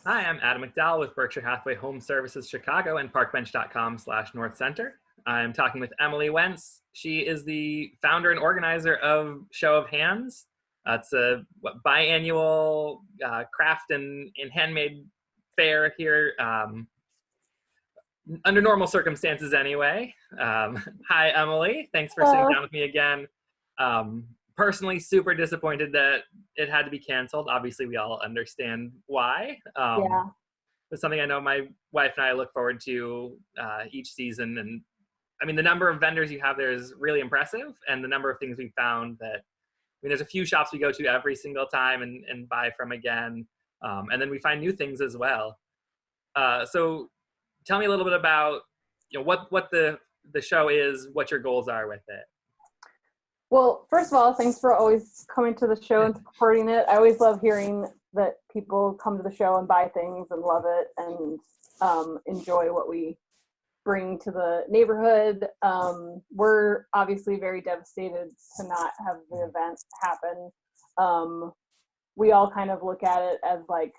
Hi, I'm Adam McDowell with Berkshire Hathaway Home Services Chicago and parkbench.com/North Center. I'm talking with Emily Wentz. She is the founder and organizer of Show of Hands. It's a biannual craft and handmade fair here, under normal circumstances anyway. Hi, Emily. Thanks for sitting Hello. down with me again. Personally, super disappointed that it had to be canceled. Obviously, we all understand why. Yeah. It's something I know my wife and I look forward to each season. And I mean, the number of vendors you have there is really impressive. And the number of things we found that, I mean, there's a few shops we go to every single time and buy from again. And then we find new things as well. So tell me a little bit about, what the show is, what your goals are with it. Well, first of all, thanks for always coming to the show and supporting it. I always love hearing that people come to the show and buy things and love it and enjoy what we bring to the neighborhood. We're obviously very devastated to not have the event happen. We all kind of look at it as like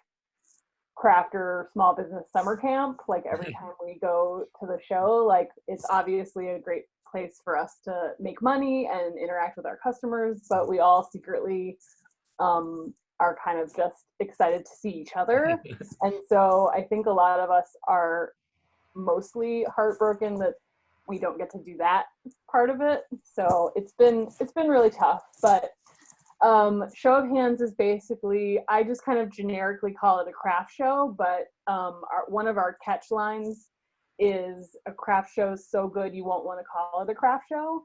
craft or small business summer camp. Like every time we go to the show, like it's obviously a great place for us to make money and interact with our customers, but we all secretly are kind of just excited to see each other. And so I think a lot of us are mostly heartbroken that we don't get to do that part of it. So it's been really tough, but Show of Hands is basically, I just kind of generically call it a craft show, but one of our catch lines is a craft show is so good you won't want to call it a craft show.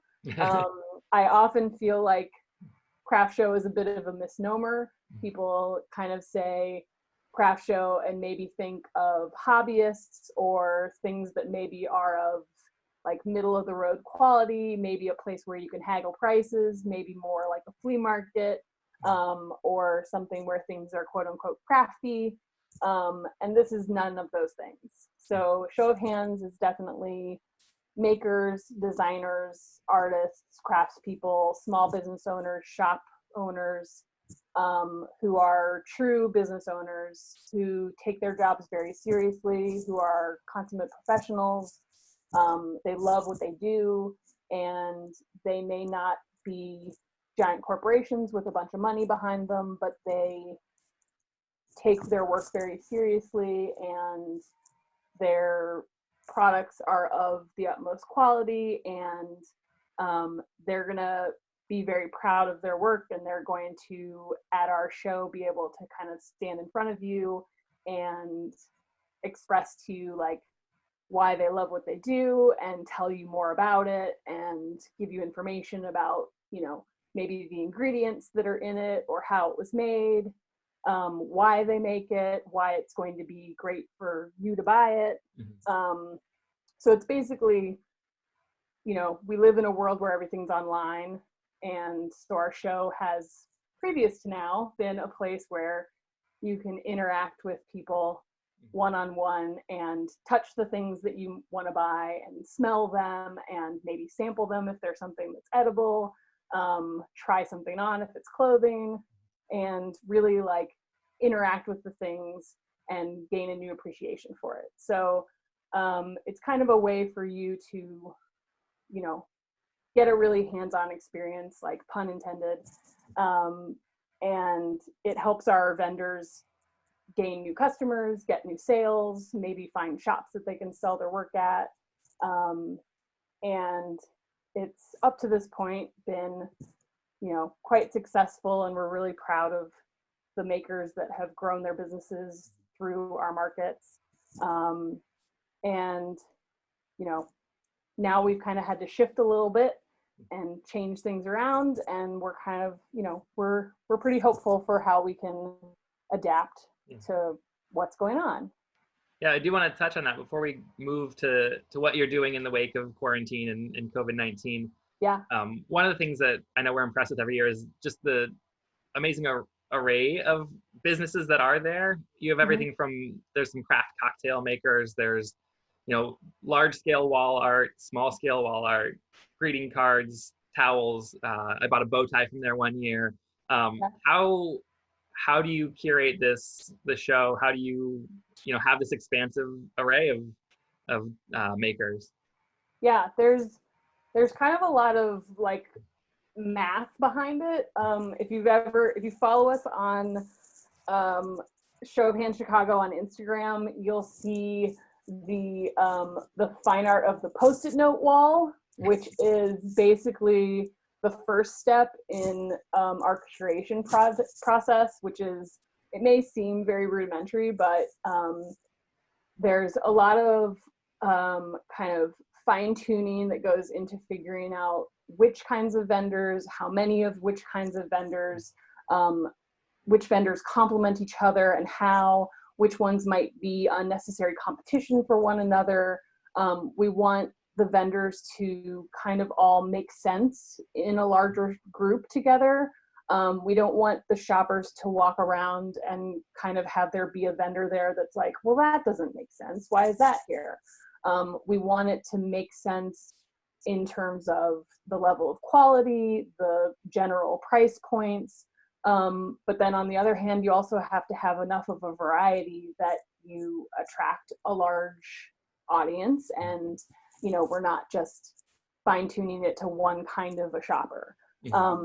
I often feel like craft show is a bit of a misnomer. People kind of say craft show and maybe think of hobbyists or things that maybe are of like middle of the road quality, maybe a place where you can haggle prices, maybe more like a flea market, or something where things are quote unquote crafty. And this is none of those things. So Show of Hands is definitely makers, designers, artists, craftspeople, small business owners, shop owners, who are true business owners, who take their jobs very seriously, who are consummate professionals. They love what they do, and they may not be giant corporations with a bunch of money behind them, but they take their work very seriously, and their products are of the utmost quality, and they're gonna be very proud of their work, and they're going to, at our show, be able to kind of stand in front of you and express to you like why they love what they do and tell you more about it and give you information about, maybe the ingredients that are in it or how it was made, why they make it, why it's going to be great for you to buy it. So it's basically, we live in a world where everything's online. And so our show has, previous to now, been a place where you can interact with people one-on-one and touch the things that you want to buy and smell them and maybe sample them if there's something that's edible, try something on if it's clothing, and really like interact with the things and gain a new appreciation for it. So it's kind of a way for you to, get a really hands-on experience, like pun intended. And it helps our vendors gain new customers, get new sales, maybe find shops that they can sell their work at. And it's up to this point been, quite successful, and we're really proud of the makers that have grown their businesses through our markets. And, now we've kind of had to shift a little bit and change things around, and we're kind of, we're pretty hopeful for how we can adapt to what's going on. Yeah, I do want to touch on that before we move to what you're doing in the wake of quarantine and COVID-19. Yeah. One of the things that I know we're impressed with every year is just the amazing array of businesses that are there. You have everything from, there's some craft cocktail makers, there's, large scale wall art, small scale wall art, greeting cards, towels. I bought a bow tie from there one year. How how do you curate the show? How do you have this expansive array of makers? Yeah, there's kind of a lot of like math behind it. If you follow us on Show of Hands Chicago on Instagram, you'll see the fine art of the Post-it note wall, which is basically the first step in our curation process, which is, it may seem very rudimentary, but there's a lot of kind of fine tuning that goes into figuring out which kinds of vendors, how many of which kinds of vendors, which vendors complement each other, and which ones might be unnecessary competition for one another. We want the vendors to kind of all make sense in a larger group together. We don't want the shoppers to walk around and kind of have there be a vendor there that's like, well, that doesn't make sense. Why is that here? We want it to make sense in terms of the level of quality, the general price points. But then on the other hand, you also have to have enough of a variety that you attract a large audience, and we're not just fine tuning it to one kind of a shopper.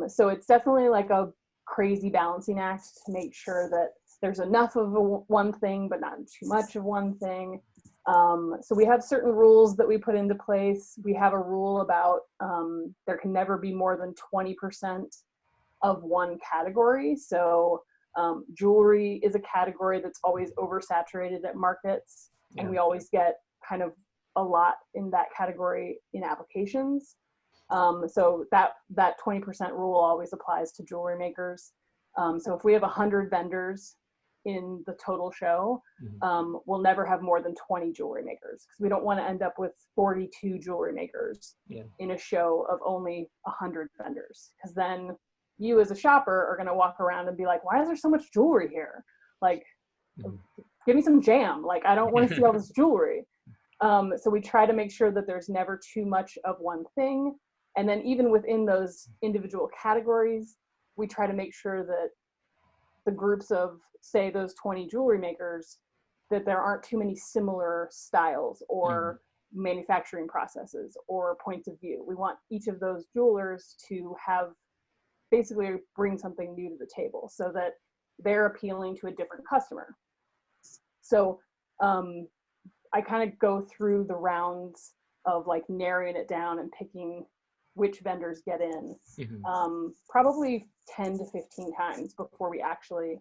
So it's definitely like a crazy balancing act to make sure that there's enough of one thing, but not too much of one thing. So we have certain rules that we put into place. We have a rule about there can never be more than 20% of one category. So jewelry is a category that's always oversaturated at markets, and we always get kind of a lot in that category in applications. So that 20% rule always applies to jewelry makers. So if we have 100 vendors in the total show, we'll never have more than 20 jewelry makers, because we don't want to end up with 42 jewelry makers in a show of only 100 vendors, because then you as a shopper are going to walk around and be like, why is there so much jewelry here? Like, give me some jam. Like, I don't want to see all this jewelry. So we try to make sure that there's never too much of one thing. And then even within those individual categories, we try to make sure that the groups of, say, those 20 jewelry makers, that there aren't too many similar styles or manufacturing processes or points of view. We want each of those jewelers to have basically bring something new to the table so that they're appealing to a different customer. So I kind of go through the rounds of like narrowing it down and picking which vendors get in, probably 10 to 15 times before we actually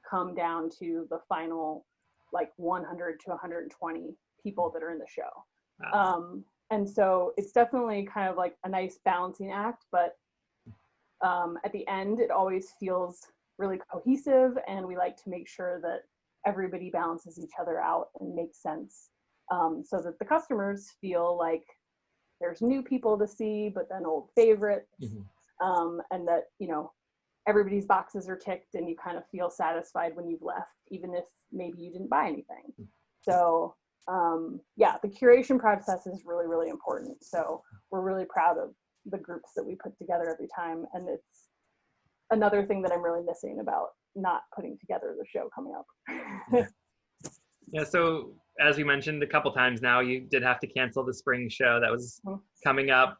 come down to the final like 100 to 120 people that are in the show. Wow. And so it's definitely kind of like a nice balancing act, but at the end, it always feels really cohesive, and we like to make sure that everybody balances each other out and makes sense, so that the customers feel like there's new people to see, but then old favorites, and that, everybody's boxes are ticked and you kind of feel satisfied when you've left, even if maybe you didn't buy anything. So the curation process is really, really important. So we're really proud of the groups that we put together every time. And it's another thing that I'm really missing about not putting together the show coming up. Yeah, so as we mentioned a couple times now, you did have to cancel the spring show that was coming up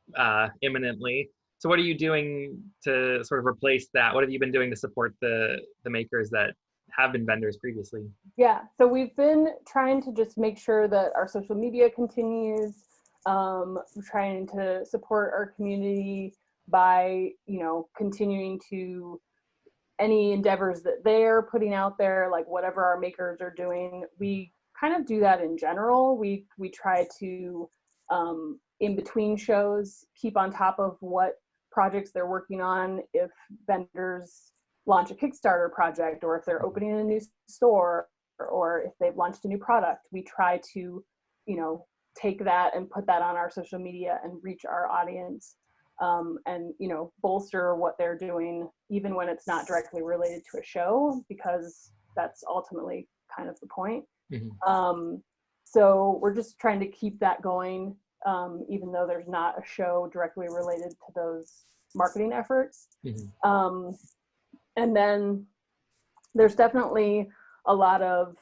imminently. So what are you doing to sort of replace that? What have you been doing to support the makers that have been vendors previously? Yeah, so we've been trying to just make sure that our social media continues, trying to support our community by, continuing to any endeavors that they're putting out there, like whatever our makers are doing. We kind of do that in general. We try to, in between shows, keep on top of what projects they're working on. If vendors launch a Kickstarter project, or if they're opening a new store, or if they've launched a new product, we try to, take that and put that on our social media and reach our audience, and bolster what they're doing, even when it's not directly related to a show, because that's ultimately kind of the point. So we're just trying to keep that going, even though there's not a show directly related to those marketing efforts. And then there's definitely a lot of,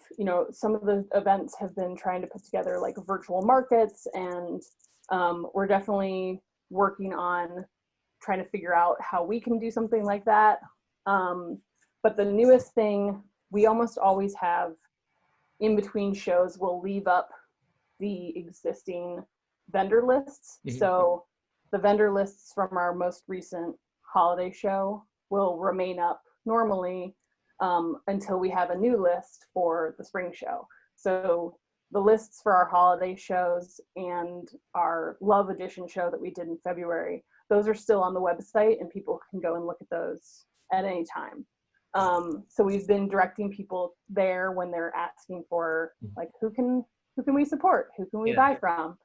some of the events have been trying to put together like virtual markets, and we're definitely working on trying to figure out how we can do something like that. But the newest thing, we almost always have in between shows, we'll leave up the existing vendor lists. Mm-hmm. So the vendor lists from our most recent holiday show will remain up normally until we have a new list for the spring show. So the lists for our holiday shows and our Love Edition show that we did in February, those are still on the website, and people can go and look at those at any time. So we've been directing people there when they're asking for, like, who can we support? Who can we buy from?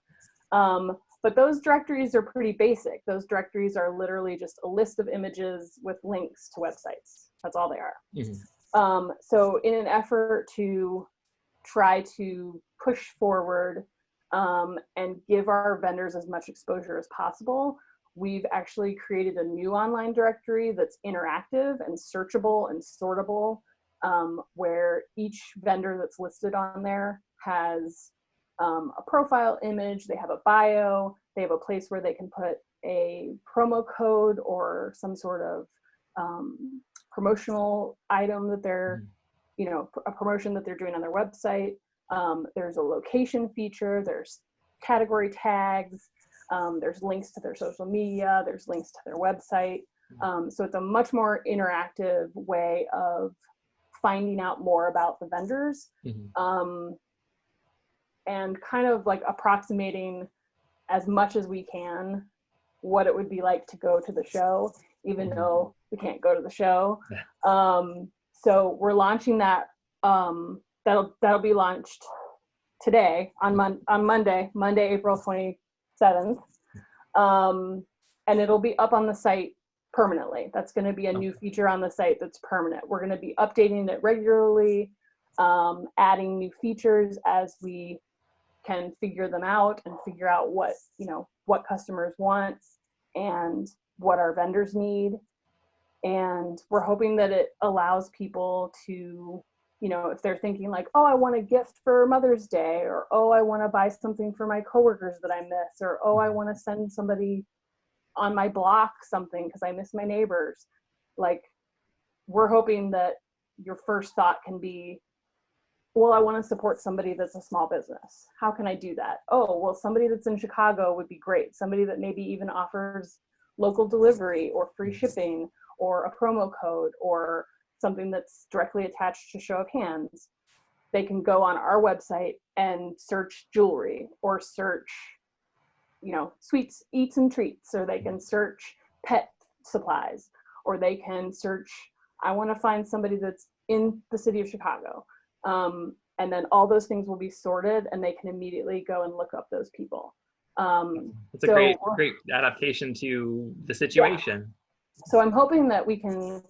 But those directories are pretty basic. Those directories are literally just a list of images with links to websites. That's all they are. Mm-hmm. So in an effort to try to push forward and give our vendors as much exposure as possible, we've actually created a new online directory that's interactive and searchable and sortable, where each vendor that's listed on there has a profile image, they have a bio, they have a place where they can put a promo code or some sort of promotional item that they're, a promotion that they're doing on their website. There's a location feature, there's category tags, there's links to their social media, there's links to their website. So it's a much more interactive way of finding out more about the vendors. Mm-hmm. And kind of like approximating as much as we can what it would be like to go to the show, even though we can't go to the show. So we're launching that. That'll be launched today on Monday, April 27th. And it'll be up on the site permanently. That's going to be a new feature on the site that's permanent. We're going to be updating it regularly, adding new features as we can figure them out and figure out what customers want and what our vendors need. And we're hoping that it allows people to, if they're thinking like, oh, I want a gift for Mother's Day, or, oh, I want to buy something for my coworkers that I miss, or, oh, I want to send somebody on my block something because I miss my neighbors. Like, we're hoping that your first thought can be, well, I want to support somebody that's a small business. How can I do that? Oh, well, somebody that's in Chicago would be great. Somebody that maybe even offers local delivery or free shipping or a promo code or something that's directly attached to show of hands. They can go on our website and search jewelry or search, sweets, eats and treats, or they can search pet supplies, or they can search, I want to find somebody that's in the city of Chicago. And then all those things will be sorted and they can immediately go and look up those people. It's a great adaptation to the situation. Yeah. So I'm hoping that we can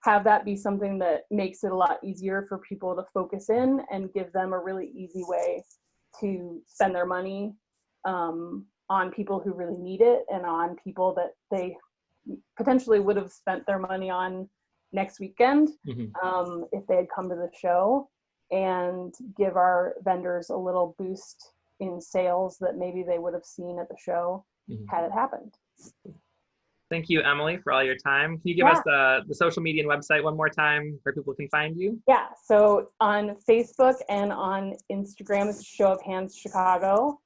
have that be something that makes it a lot easier for people to focus in and give them a really easy way to spend their money on people who really need it and on people that they potentially would have spent their money on next weekend if they had come to the show, and give our vendors a little boost in sales that maybe they would have seen at the show had it happened. Thank you, Emily, for all your time. Can you give us the social media and website one more time where people can find you? Yeah, so on Facebook and on Instagram, it's Show of Hands Chicago.